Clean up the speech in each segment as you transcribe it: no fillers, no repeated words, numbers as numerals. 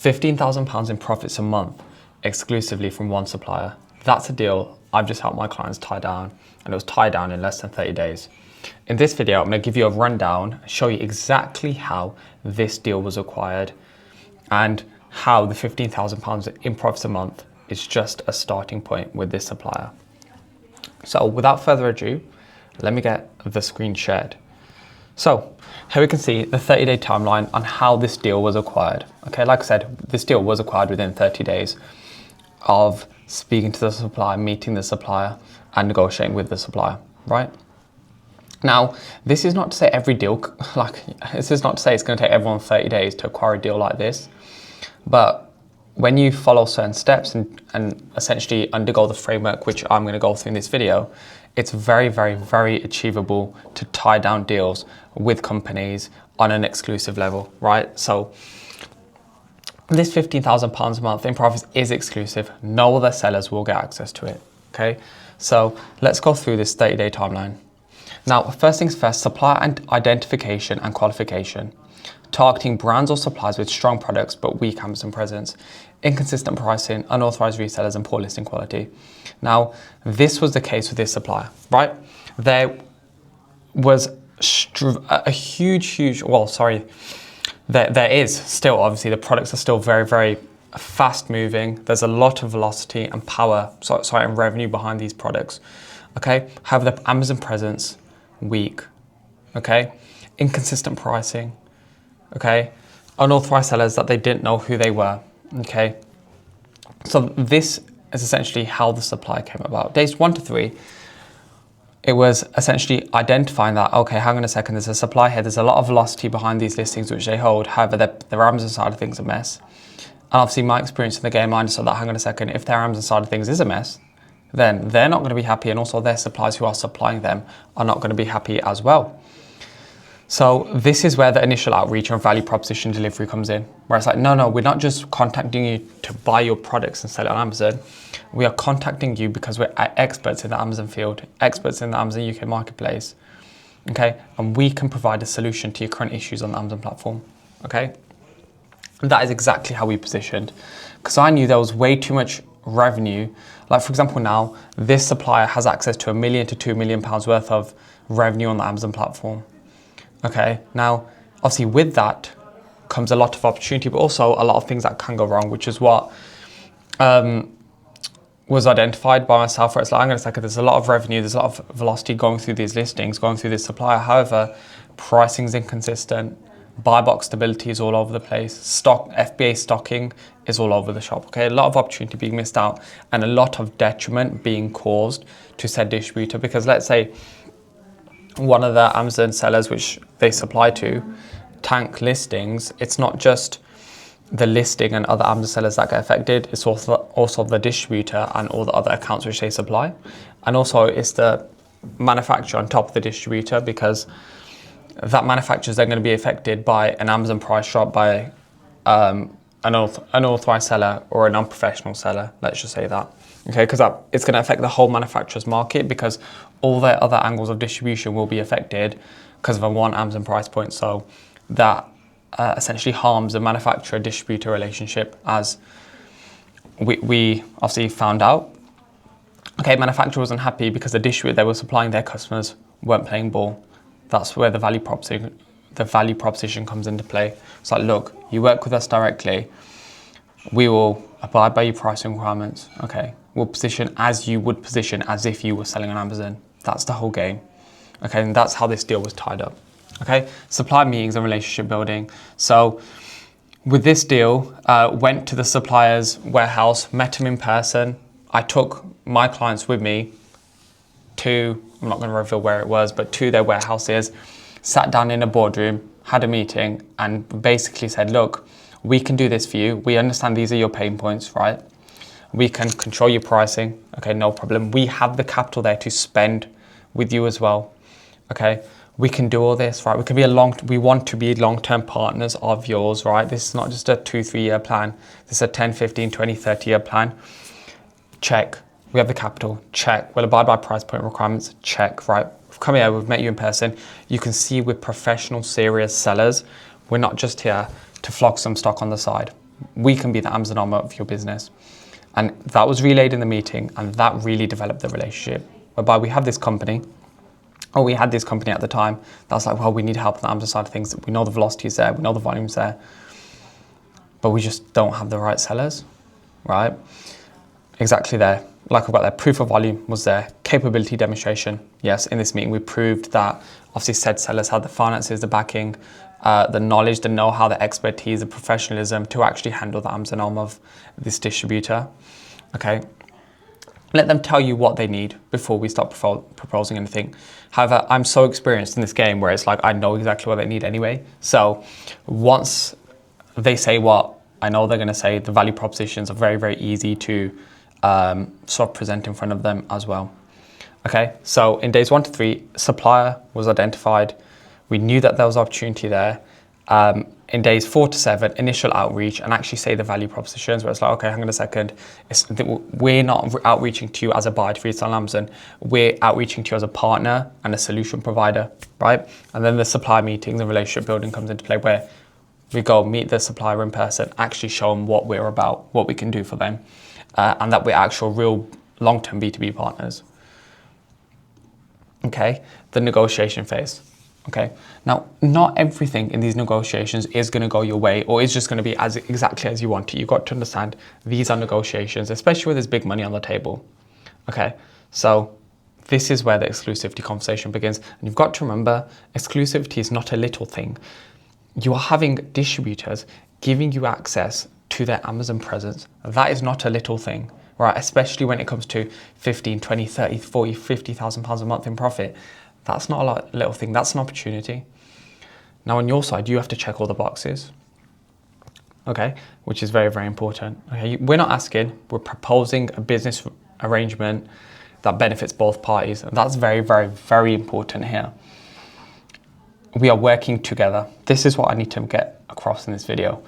£15,000 in profits a month exclusively from one supplier. That's a deal I've just helped my clients tie down, and it was tied down in less than 30 days. In this video, I'm going to give you a rundown, show you exactly how this deal was acquired and how the £15,000 in profits a month is just a starting point with this supplier. So without further ado, let me get the screen shared. So here we can see the 30-day timeline on how this deal was acquired. Okay, like I said, this deal was acquired within 30 days of speaking to the supplier, meeting the supplier, and negotiating with the supplier, right? Now, this is not to say every deal, this is not to say it's going to take everyone 30 days to acquire a deal like this, but when you follow certain steps and essentially undergo the framework, which I'm going to go through in this video, it's very, very, very achievable to tie down deals with companies on an exclusive level, right? So this £15,000 a month in profits is exclusive. No other sellers will get access to it, okay? So let's go through this 30-day timeline. Now, first things first, supplier identification and qualification. Targeting brands or suppliers with strong products but weak Amazon presence, inconsistent pricing, unauthorized resellers, and poor listing quality. Now, this was the case with this supplier, right? There was a huge, well, sorry, there is still, obviously, the products are still very, very fast moving. There's a lot of velocity and power, and revenue behind these products, okay? However, the Amazon presence, weak, okay? Inconsistent pricing, okay? Unauthorized sellers that they didn't know who they were, okay? So this is essentially how the supply came about. Days 1 to 3, it was essentially identifying that, okay, hang on a second, there's a supply here, there's a lot of velocity behind these listings which they hold, however, their Amazon side of things are a mess. And obviously my experience in the game, I understood that, hang on a second, if their Amazon side of things is a mess, then they're not going to be happy, and also their suppliers who are supplying them are not going to be happy as well. So this is where the initial outreach and value proposition delivery comes in, where it's like, no, we're not just contacting you to buy your products and sell it on Amazon. We are contacting you because we're experts in the Amazon field, experts in the Amazon UK marketplace, okay? And we can provide a solution to your current issues on the Amazon platform, okay? And that is exactly how we positioned, because I knew there was way too much revenue. Like, for example, now this supplier has access to £1 million to £2 million worth of revenue on the Amazon platform. Okay, now obviously with that comes a lot of opportunity, but also a lot of things that can go wrong, which is what was identified by myself, where it's like, hang on a second, there's a lot of revenue, there's a lot of velocity going through these listings, going through this supplier. However, pricing's inconsistent, buy box stability is all over the place, FBA stocking is all over the shop. Okay, a lot of opportunity being missed out and a lot of detriment being caused to said distributor, because let's say one of the Amazon sellers which they supply to tank listings, it's not just the listing and other Amazon sellers that get affected, it's also the distributor and all the other accounts which they supply. And also it's the manufacturer on top of the distributor, because that manufacturer is then going to be affected by an Amazon price drop by an unauthorized seller or an unprofessional seller, let's just say that. Okay, because it's going to affect the whole manufacturer's market, because all their other angles of distribution will be affected because of a one Amazon price point. So that essentially harms the manufacturer-distributor relationship, as we obviously found out. Okay, manufacturer wasn't happy because the distributor they were supplying their customers weren't playing ball. That's where the value proposition comes into play. It's like, look, you work with us directly, we will abide by your pricing requirements, okay? We'll position as you would position as if you were selling on Amazon. That's the whole game, okay? And that's how this deal was tied up, okay? Supply meetings and relationship building. So with this deal, went to the supplier's warehouse, met him in person. I took my clients with me to, I'm not gonna reveal where it was, but to their warehouses, sat down in a boardroom, had a meeting, and basically said, look, we can do this for you. We understand these are your pain points, right? We can control your pricing, okay, no problem. We have the capital there to spend with you as well, okay? We can do all this, right? We want to be long-term partners of yours, right? This is not just a 2-3 year plan. This is a 10, 15, 20, 30 year plan. Check. We have the capital, check. We'll abide by price point requirements, check, right? We've come here, we've met you in person. You can see we're professional, serious sellers. We're not just here to flog some stock on the side, We can be the Amazon arm of your business. And that was relayed in the meeting, and that really developed the relationship, whereby we have this company, or we had this company at the time, that's like, well, we need help on the Amazon side of things. We know the velocity is there, we know the volume's there, but we just don't have the right sellers, right? Exactly there. Like I've got there, proof of volume was there, capability demonstration. Yes, in this meeting, we proved that obviously said sellers had the finances, the backing, the knowledge, the know-how, the expertise, the professionalism to actually handle the Amazon arm of this distributor. Okay. Let them tell you what they need before we start proposing anything. However, I'm so experienced in this game where it's like, I know exactly what they need anyway. So once they say what I know they're going to say, the value propositions are very, very easy to sort of present in front of them as well. Okay, so in days 1 to 3, supplier was identified. We knew that there was opportunity there. In days 4 to 7, initial outreach and actually say the value propositions where it's like, okay, hang on a second. We're not outreaching to you as a buyer to resell on Amazon. We're outreaching to you as a partner and a solution provider, right? And then the supplier meetings and relationship building comes into play where we go meet the supplier in person, actually show them what we're about, what we can do for them, and that we're actual real long-term B2B partners. Okay, the negotiation phase. Okay, now not everything in these negotiations is going to go your way or is just going to be as exactly as you want it. You've got to understand these are negotiations, especially when there's big money on the table. Okay, so this is where the exclusivity conversation begins. And you've got to remember, exclusivity is not a little thing. You are having distributors giving you access to their Amazon presence. That is not a little thing, right? Especially when it comes to 15, 20, 30, 40, 50,000 pounds a month in profit. That's not a little thing, that's an opportunity. Now on your side, you have to check all the boxes, okay? Which is very, very important. Okay, we're not asking, we're proposing a business arrangement that benefits both parties. And that's very, very, very important here. We are working together. This is what I need to get across in this video.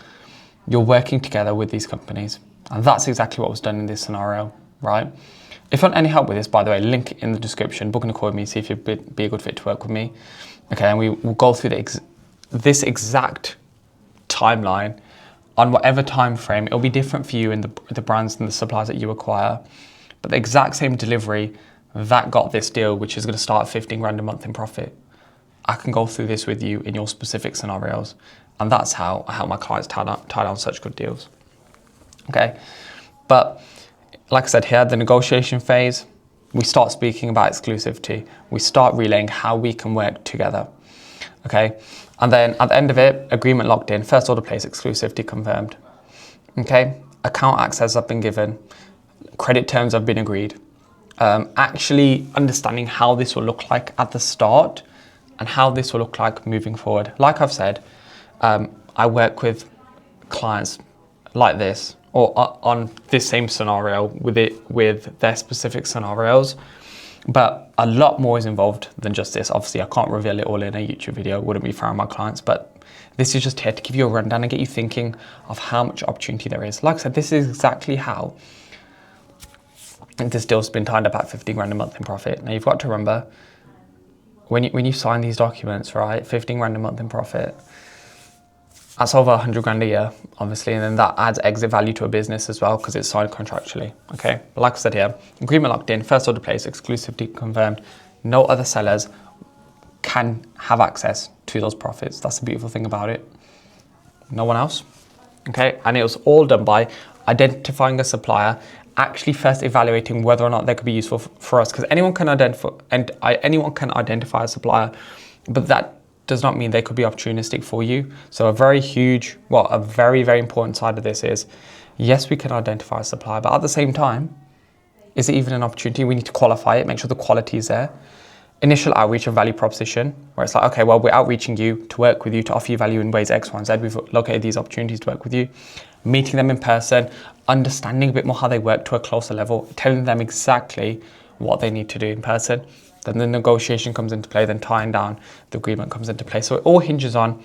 You're working together with these companies. And that's exactly what was done in this scenario, right? If you want any help with this, by the way, link in the description, book a call with me, see if you'd be a good fit to work with me. Okay, and we will go through this exact timeline on whatever time frame. It'll be different for you in the brands and the suppliers that you acquire, but the exact same delivery that got this deal, which is going to start at 15 grand a month in profit. I can go through this with you in your specific scenarios, and that's how I help my clients tie down such good deals. Okay, but like I said here, the negotiation phase, we start speaking about exclusivity. We start relaying how we can work together. Okay, and then at the end of it, agreement locked in, first order placed, exclusivity confirmed. Okay, account access have been given, credit terms have been agreed. Actually understanding how this will look like at the start and how this will look like moving forward. Like I've said, I work with clients like this, or on this same scenario with their specific scenarios, but a lot more is involved than just this. Obviously, I can't reveal it all in a YouTube video. It wouldn't be fair on my clients, but this is just here to give you a rundown and get you thinking of how much opportunity there is. Like I said, this is exactly how this deal's been tied up at 15 grand a month in profit. Now you've got to remember, when you sign these documents, right, 15 grand a month in profit, that's over 100 grand a year, obviously, and then that adds exit value to a business as well because it's signed contractually, okay? But like I said here, agreement locked in, first order placed, exclusivity confirmed, no other sellers can have access to those profits. That's the beautiful thing about it. No one else, okay? And it was all done by identifying a supplier, actually first evaluating whether or not they could be useful for us, because anyone can identify a supplier, but that does not mean they could be opportunistic for you. So a very, very important side of this is, yes, we can identify a supplier, but at the same time, is it even an opportunity? We need to qualify it, make sure the quality is there. Initial outreach and value proposition, where it's like, okay, well, we're outreaching you to work with you, to offer you value in ways X, Y, and Z. We've located these opportunities to work with you. Meeting them in person, understanding a bit more how they work to a closer level, telling them exactly what they need to do in person. Then the negotiation comes into play, then tying down the agreement comes into play. So it all hinges on,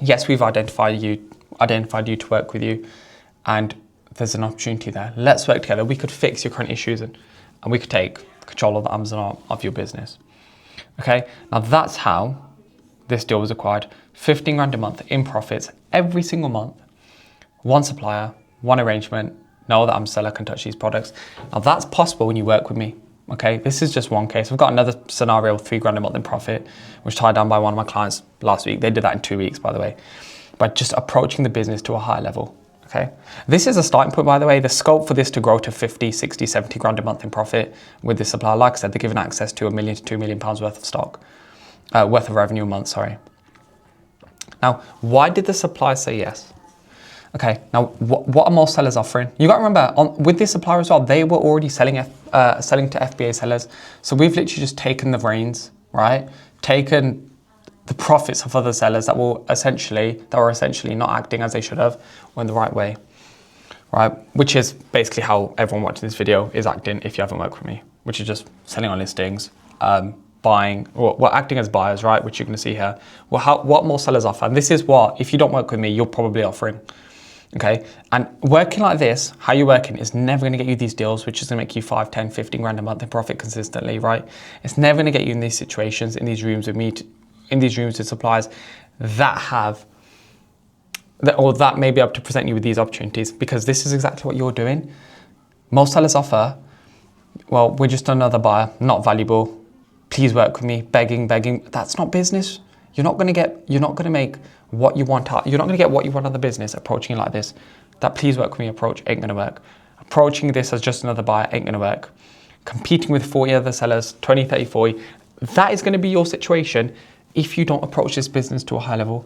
yes, we've identified you to work with you, and there's an opportunity there. Let's work together. We could fix your current issues and we could take control of the Amazon arm of your business. Okay, now that's how this deal was acquired. 15 grand a month in profits every single month. one supplier, one arrangement, know that I'm a seller, can touch these products. Now that's possible when you work with me, okay? This is just one case. We've got another scenario, 3 grand a month in profit, which tied down by one of my clients last week. They did that in 2 weeks, by the way, by just approaching the business to a higher level, okay? This is a starting point, by the way. The scope for this to grow to 50, 60, 70 grand a month in profit with this supplier, like I said, they're given access to £1 million to £2 million worth of stock, worth of revenue a month, sorry. Now, why did the supplier say yes? Okay, now what are most sellers offering? You got to remember, with this supplier as well, they were already selling to FBA sellers. So we've literally just taken the reins, right? Taken the profits of other sellers that were essentially not acting as they should have or in the right way, right? Which is basically how everyone watching this video is acting if you haven't worked with me, which is just selling on listings, buying, or well, acting as buyers, right? Which you're going to see here. Well, what more sellers offer? And this is what, if you don't work with me, you're probably offering. Okay, and working like this, how you're working is never going to get you these deals, which is going to make you 5, 10, 15 grand a month in profit consistently, right? It's never going to get you in these situations, in these rooms with me, in these rooms with suppliers that may be able to present you with these opportunities, because this is exactly what you're doing. Most sellers offer, well, we're just another buyer, not valuable. Please work with me, begging. That's not business. You're not going to make what you want out. You're not going to get what you want out of the business approaching it like this. That please work with me approach ain't going to work. Approaching this as just another buyer ain't going to work. Competing with 40 other sellers, 20, 30, 40, that is going to be your situation if you don't approach this business to a high level.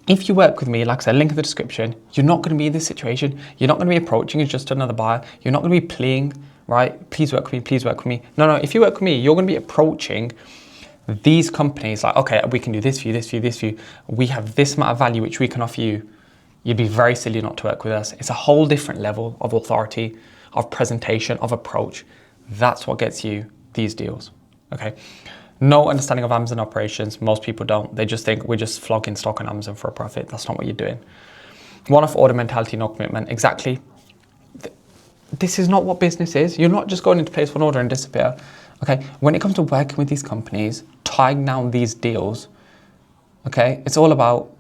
If you work with me, like I said, link in the description, you're not going to be in this situation. You're not going to be approaching as just another buyer. You're not going to be playing, right? Please work with me, please work with me. No, if you work with me, you're going to be approaching these companies like, okay, we can do this for you, this for you, this for you. We have this amount of value which we can offer you. You'd be very silly not to work with us. It's a whole different level of authority, of presentation, of approach. That's what gets you these deals, okay? No understanding of Amazon operations. Most people don't. They just think we're just flogging stock on Amazon for a profit. That's not what you're doing. One-off order mentality, no commitment. Exactly. This is not what business is. You're not just going into place one order and disappear. Okay, when it comes to working with these companies, tying down these deals, okay, it's all about,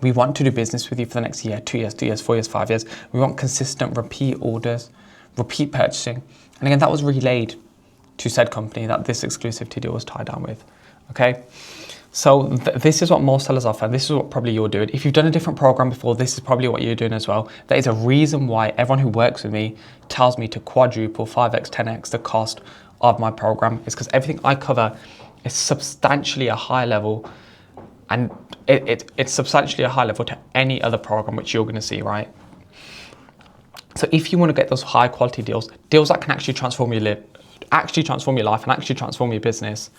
we want to do business with you for the next year, 2 years, 3 years, 4 years, 5 years. We want consistent repeat orders, repeat purchasing. And again, that was relayed to said company that this exclusivity deal was tied down with, okay? So this is what most sellers offer. This is what probably you're doing. If you've done a different program before, this is probably what you're doing as well. That is a reason why everyone who works with me tells me to quadruple, 5x, 10x the cost of my program. Is because everything I cover is substantially a high level, and it's substantially a high level to any other program which you're going to see, right? So if you want to get those high quality deals that can actually transform your life, and actually transform your business,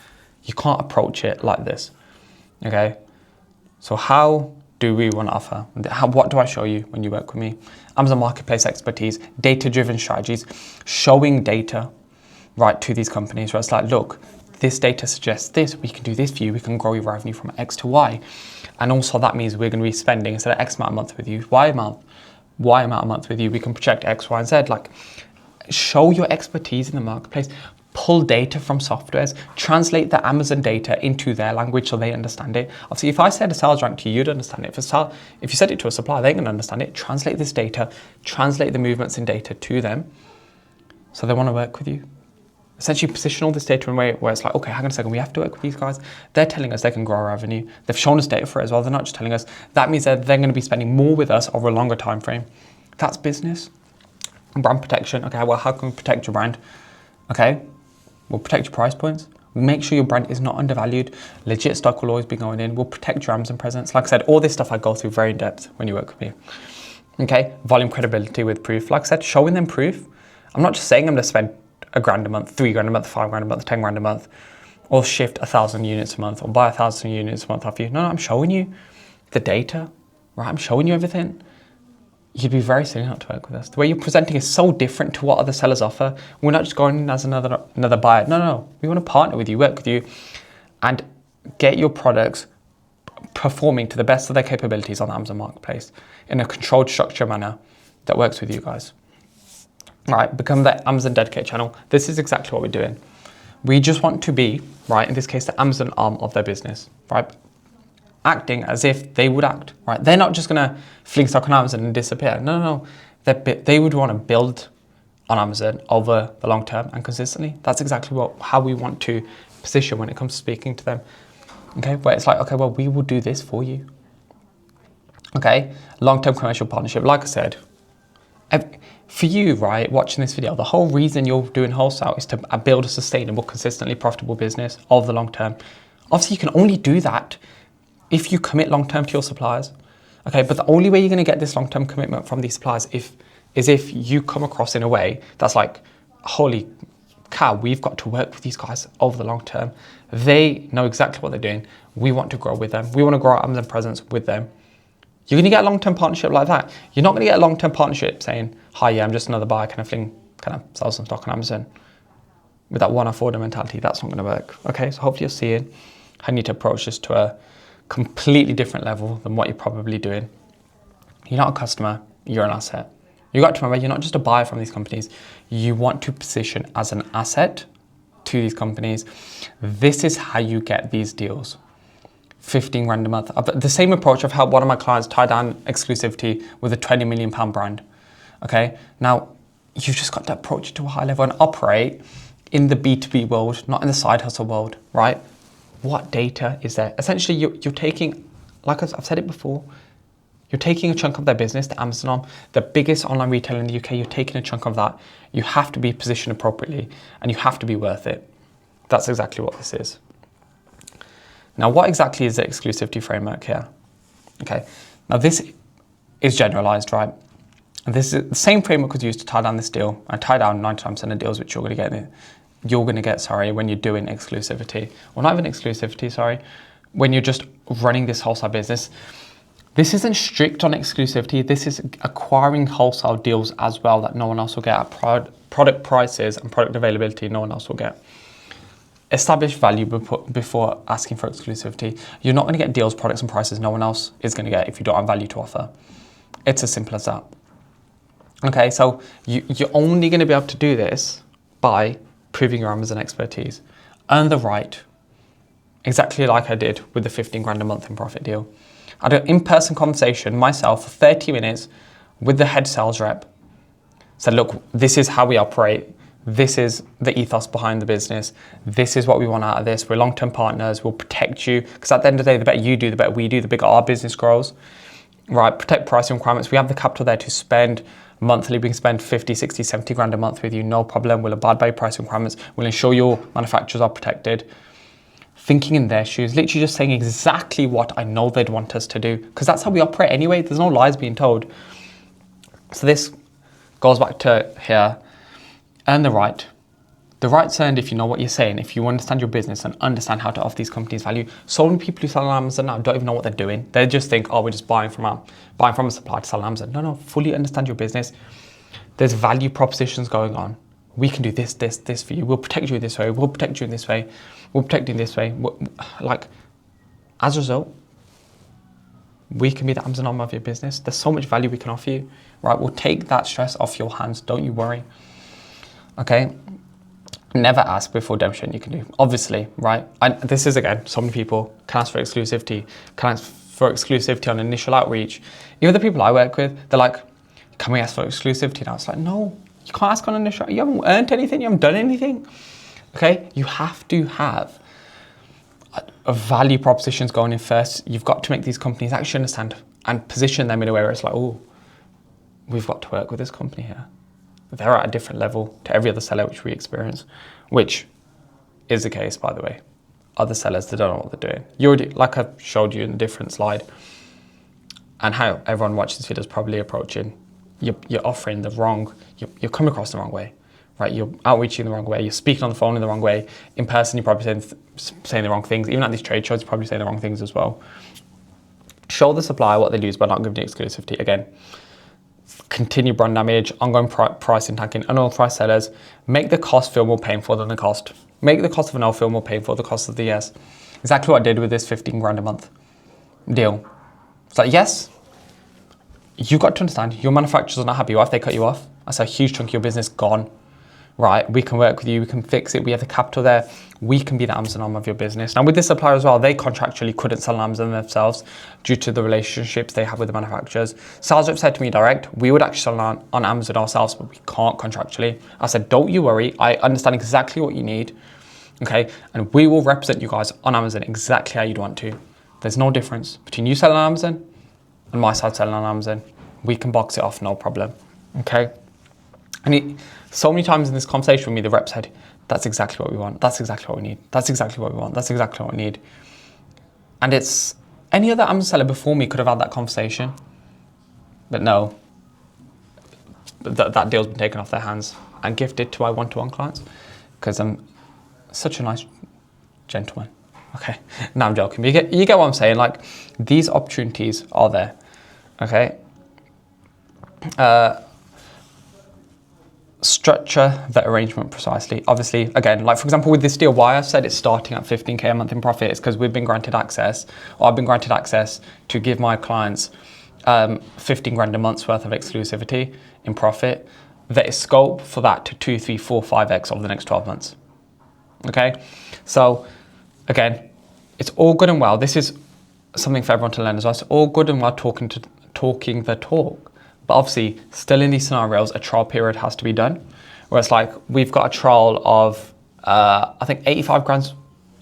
you can't approach it like this, okay? So how do we want to offer? What do I show you when you work with me? Amazon Marketplace expertise, data-driven strategies, showing data, right, to these companies where it's like, look, this data suggests this, we can do this for you, we can grow your revenue from X to Y. And also that means we're going to be spending, instead of X amount a month with you, Y amount a month with you, we can project X, Y, and Z. Like, show your expertise in the marketplace, pull data from softwares, translate the Amazon data into their language so they understand it. Obviously, if I said a sales rank to you, you'd understand it. If you said it to a supplier, they can understand it. Translate this data, translate the movements in data to them so they want to work with you. Essentially position all this data in a way where it's like, okay, hang on a second, we have to work with these guys. They're telling us they can grow our revenue. They've shown us data for it as well. They're not just telling us. That means that they're going to be spending more with us over a longer time frame. That's business. Brand protection. Okay, well, how can we protect your brand? Okay, we'll protect your price points. We'll make sure your brand is not undervalued. Legit stock will always be going in. We'll protect your Amazon presence. Like I said, all this stuff I go through very in depth when you work with me. Okay, volume credibility with proof. Like I said, showing them proof. I'm not just saying I'm going to spend £1 grand a month, 3 grand a month, 5 grand a month, 10 grand a month, or shift 1,000 units a month, or buy 1,000 units a month off you. No, I'm showing you the data, right? I'm showing you everything. You'd be very silly not to work with us. The way you're presenting is so different to what other sellers offer. We're not just going in as another buyer. No. We want to partner with you, work with you, and get your products performing to the best of their capabilities on the Amazon Marketplace in a controlled, structured manner that works with you guys. All right, become the Amazon dedicated channel. This is exactly what we're doing. We just want to be, right, in this case, the Amazon arm of their business, right? acting as if they would act, right? They're not just gonna fling stock on Amazon and disappear. No, no, no. They would want to build on Amazon over the long term and consistently. That's exactly how we want to position when it comes to speaking to them. Okay, where it's like, okay, well, we will do this for you. Okay, long-term commercial partnership. Like I said, for you, right, watching this video, the whole reason you're doing wholesale is to build a sustainable, consistently profitable business over the long term. Obviously, you can only do that if you commit long-term to your suppliers. Okay, but the only way you're going to get this long-term commitment from these suppliers is if you come across in a way that's like, holy cow, we've got to work with these guys over the long term. They know exactly what they're doing. We want to grow with them. We want to grow our Amazon presence with them. You're going to get a long-term partnership like that. You're not going to get a long-term partnership saying, hi, yeah, I'm just another buyer, can I sell some stock on Amazon? With that one-off order mentality, that's not going to work. Okay, so hopefully you're seeing how you need to approach this to a completely different level than what you're probably doing. You're not a customer, you're an asset. You got to remember, you're not just a buyer from these companies. You want to position as an asset to these companies. This is how you get these deals. 15 grand a month. The same approach I've helped one of my clients tie down exclusivity with a 20 million pound brand. Okay, now you've just got to approach it to a high level and operate in the B2B world, not in the side hustle world, right? What data is there? Essentially, you're taking, like I've said it before, you're taking a chunk of their business to Amazon, the biggest online retailer in the UK, you're taking a chunk of that. You have to be positioned appropriately and you have to be worth it. That's exactly what this is. Now, what exactly is the exclusivity framework here? Okay, now this is generalized, right? And this is the same framework was used to tie down this deal and tie down 99% of deals which you're going to get, when you're doing exclusivity. Well, not even exclusivity, sorry. When you're just running this wholesale business. This isn't strict on exclusivity. This is acquiring wholesale deals as well that no one else will get at product prices and product availability no one else will get. Establish value before asking for exclusivity. You're not going to get deals, products and prices no one else is going to get if you don't have value to offer. It's as simple as that. Okay, so you're only going to be able to do this by proving your Amazon expertise. Earn the right, exactly like I did with the 15 grand a month in profit deal. I had an in-person conversation myself for 30 minutes with the head sales rep. Said, look, this is how we operate. This is the ethos behind the business. This is what we want out of this. We're long-term partners. We'll protect you. Because at the end of the day, the better you do, the better we do, the bigger our business grows. Right, protect pricing requirements. We have the capital there to spend monthly. We can spend 50, 60, 70 grand a month with you, no problem. We'll abide by pricing requirements. We'll ensure your manufacturers are protected. Thinking in their shoes, literally just saying exactly what I know they'd want us to do. Because that's how we operate anyway. There's no lies being told. So this goes back to here. Earn the right. The right's earned if you know what you're saying, if you understand your business and understand how to offer these companies value. So many people who sell on Amazon now don't even know what they're doing. They just think, oh, we're just buying from a supplier to sell on Amazon. No, fully understand your business. There's value propositions going on. We can do this for you. We'll protect you this way. We'll protect you in this way. We'll protect you in this way. Like, as a result, we can be the Amazon arm of your business. There's so much value we can offer you, right? We'll take that stress off your hands. Don't you worry. Okay, never ask before demonstrate you can do. Obviously, right? This is, again, so many people can ask for exclusivity, on initial outreach. Even the people I work with, they're like, can we ask for exclusivity now? It's like, no, you can't ask on initial. You haven't earned anything, you haven't done anything. Okay, you have to have a value propositions going in first. You've got to make these companies actually understand and position them in a way where it's like, oh, we've got to work with this company here. They're at a different level to every other seller which we experience, which is the case, by the way. Other sellers, they don't know what they're doing. You already, like I've showed you in a different slide, and how everyone watching this video is probably approaching. You're offering the wrong, you're coming across the wrong way, right? You're outreaching the wrong way. You're speaking on the phone in the wrong way. In person, you're probably saying the wrong things. Even at these trade shows, you're probably saying the wrong things as well. Show the supplier what they lose by not giving you exclusivity. Again, continue brand damage, ongoing pricing tanking, unauthorized sellers, make the cost feel more painful than the cost. Make the cost of a no feel more painful than the cost of the yes. Exactly what I did with this 15 grand a month deal. It's like, yes, you've got to understand, your manufacturers are not happy. What if they cut you off? That's a huge chunk of your business gone, right? We can work with you, we can fix it, we have the capital there, we can be the Amazon arm of your business. Now with this supplier as well, they contractually couldn't sell on Amazon themselves due to the relationships they have with the manufacturers. Sales rep said to me direct, we would actually sell on Amazon ourselves, but we can't contractually. I said, don't you worry, I understand exactly what you need, okay? And we will represent you guys on Amazon exactly how you'd want to. There's no difference between you selling on Amazon and my side selling on Amazon. We can box it off, no problem, okay? And so many times in this conversation with me, the rep said, that's exactly what we want. That's exactly what we need. That's exactly what we want. That's exactly what we need. And it's any other Amazon seller before me could have had that conversation, but no, that deal's been taken off their hands and gifted to my one-to-one clients because I'm such a nice gentleman. Okay, no, I'm joking. But you get what I'm saying. Like, these opportunities are there. Okay. Structure the arrangement precisely. Obviously, again, like for example, with this deal, why I said it's starting at 15K a month in profit is because we've been granted access, or I've been granted access to give my clients 15 grand a month's worth of exclusivity in profit. There is scope for that to 2, 3, 4, 5x over the next 12 months. Okay, so again, it's all good and well. This is something for everyone to learn as well. It's all good and well talking the talk. But obviously, still in these scenarios, a trial period has to be done. Where it's like, we've got a trial of, I think 85 grand,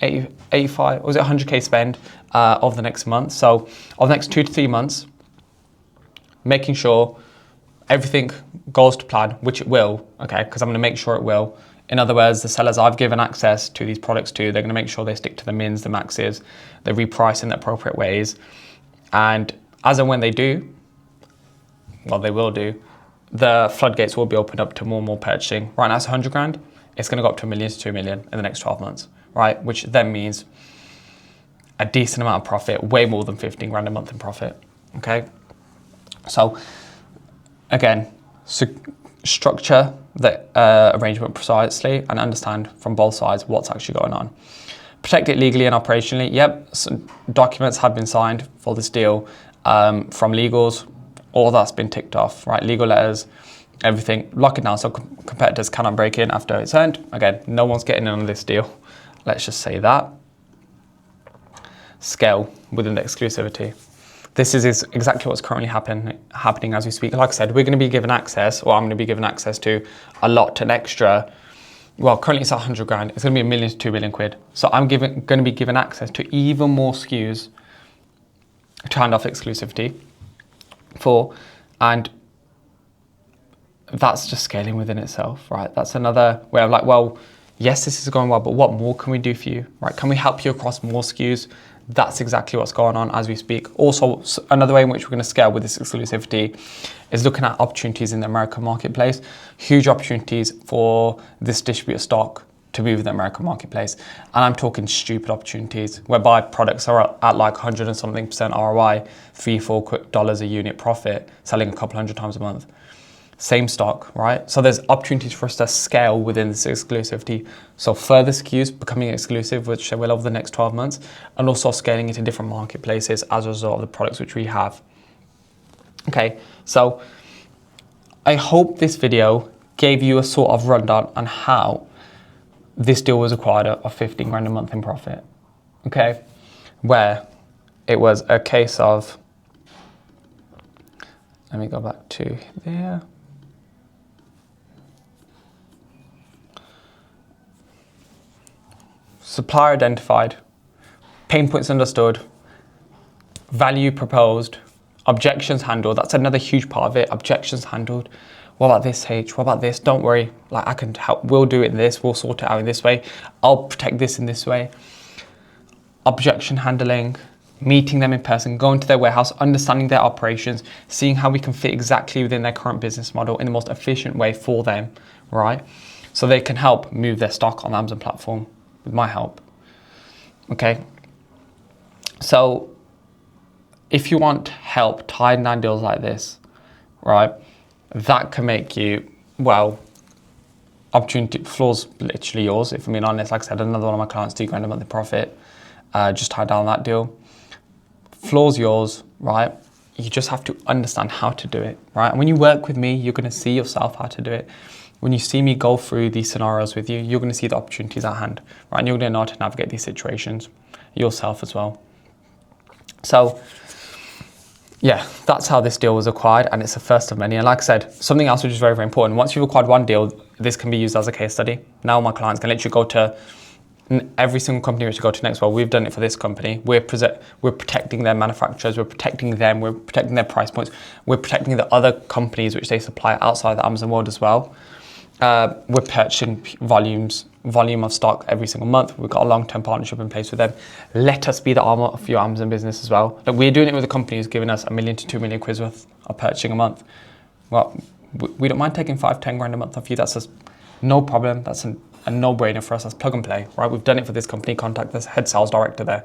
85, was it 100K spend over the next month? So over the next 2 to 3 months, making sure everything goes to plan, which it will, okay? Because I'm gonna make sure it will. In other words, the sellers I've given access to these products to, they're gonna make sure they stick to the mins, the maxes, they reprice in the appropriate ways. And as and when they do, well, they will do, the floodgates will be opened up to more and more purchasing. Right now it's 100 grand. It's going to go up to 1 million to 2 million in the next 12 months, right? Which then means a decent amount of profit, way more than 15 grand a month in profit, okay? So again, structure the arrangement precisely and understand from both sides what's actually going on. Protect it legally and operationally. Yep, some documents have been signed for this deal from legals. All that's been ticked off, right? Legal letters, everything, lock it down so competitors cannot break in after it's earned. Again, no one's getting in on this deal. Let's just say that. Scale within the exclusivity. This is exactly what's currently happening as we speak. Like I said, we're going to be given access, or I'm going to be given access to a lot, an extra. Well, currently it's 100 grand. It's going to be 1 million to 2 million quid. So I'm going to be given access to even more SKUs to hand off exclusivity for, and that's just scaling within itself, right? That's another way of like, well, yes, this is going well, but what more can we do for you, right? Can we help you across more SKUs? That's exactly what's going on as we speak. Also, another way in which we're going to scale with this exclusivity is looking at opportunities in the American marketplace. Huge opportunities for this distributor stock to move in the American marketplace. And I'm talking stupid opportunities whereby products are at like 100 and something % ROI, $3-4 a unit profit, selling a couple hundred times a month. Same stock, right? So there's opportunities for us to scale within this exclusivity. So further SKUs becoming exclusive, which they will over the next 12 months, and also scaling into different marketplaces as a result of the products which we have. Okay, so I hope this video gave you a sort of rundown on how this deal was acquired of 15 grand a month in profit, okay? Where it was a case of, let me go back to there. Supplier identified, pain points understood, value proposed, objections handled. That's another huge part of it, objections handled. What about this, H? What about this? Don't worry, like I can help, we'll do it in this, we'll sort it out in this way. I'll protect this in this way. Objection handling, meeting them in person, going to their warehouse, understanding their operations, seeing how we can fit exactly within their current business model in the most efficient way for them, right? So they can help move their stock on the Amazon platform with my help, okay? So if you want help tying down deals like this, right, that can make you, well, opportunity floors literally yours. If I'm being honest, like I said, another one of my clients, 2 grand a month in profit, just tied down that deal. Floors yours, right? you just have to understand how to do it, right? And when you work with me, you're going to see yourself how to do it. When you see me go through these scenarios with you, you're going to see the opportunities at hand, right? And you're going to know how to navigate these situations yourself as well. So yeah, that's how this deal was acquired, and it's the first of many. And like I said, something else which is very, very important. Once you've acquired one deal, this can be used as a case study. Now my clients can literally go to every single company which you go to next. Well, we've done it for this company. We're protecting their manufacturers. We're protecting them. We're protecting their price points. We're protecting the other companies which they supply outside the Amazon world as well. We're purchasing volume of stock every single month. We've got a long-term partnership in place with them. Let us be the armor of your Amazon business as well. Like, we're doing it with a company who's giving us $1 million to $2 million quid worth of purchasing a month. Well, we don't mind taking 5-10 grand a month off you. That's just no problem. That's a no-brainer for us. That's plug and play, right? We've done it for this company. Contact this head sales director there.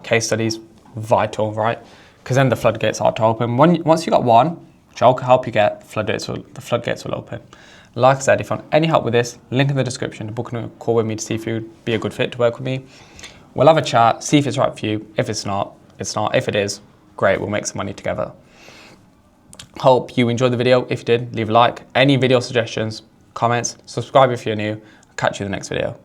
Case studies, vital, right? Because then the floodgates are to open. Once you got one, which I'll help you get, the floodgates will open. Like I said, if you want any help with this, link in the description to book a call with me to see if you'd be a good fit to work with me. We'll have a chat, see if it's right for you. If it's not, it's not. If it is, great, we'll make some money together. Hope you enjoyed the video. If you did, leave a like. Any video suggestions, comments, subscribe if you're new. I'll catch you in the next video.